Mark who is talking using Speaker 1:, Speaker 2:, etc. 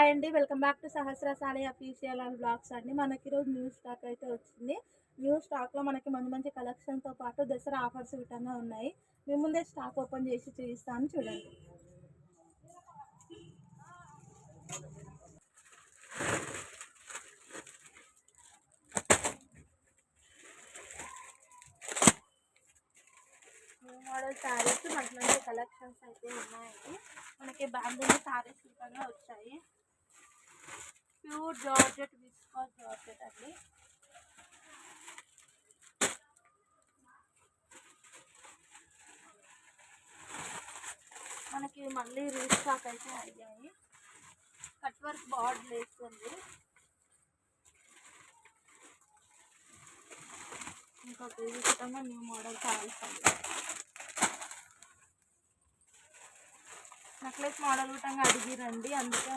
Speaker 1: Hi అండి. Welcome back to Sahasra Sai official and blogs అండి. మనకి ఈరోజు న్యూ స్టాక్ అయితే వచ్చింది. న్యూ స్టాక్లో మనకి మంచి మంచి కలెక్షన్తో పాటు దసరా ఆఫర్స్ విధంగా ఉన్నాయి. మీ ముందే స్టాక్ ఓపెన్ చేసి చూపిస్తాను చూడండి. న్యూ మోడల్ శారీస్ మంచి మంచి కలెక్షన్స్ అయితే ఉన్నాయండి. మనకి బ్యాంబూ శారీస్ విధంగా వచ్చాయి. ప్యూర్ జార్జెట్ విస్కాస్ జార్జెట్ అండి. మనకి మళ్ళీ రీస్టాక్ అయితే అయ్యాయి. కట్ వర్క్ బార్డర్ వేస్తుంది. ఇంకా విధంగా న్యూ మోడల్ శారీస్ అండి. నెక్లెస్ మోడల్ విధంగా అడిగిరండి, అందుకే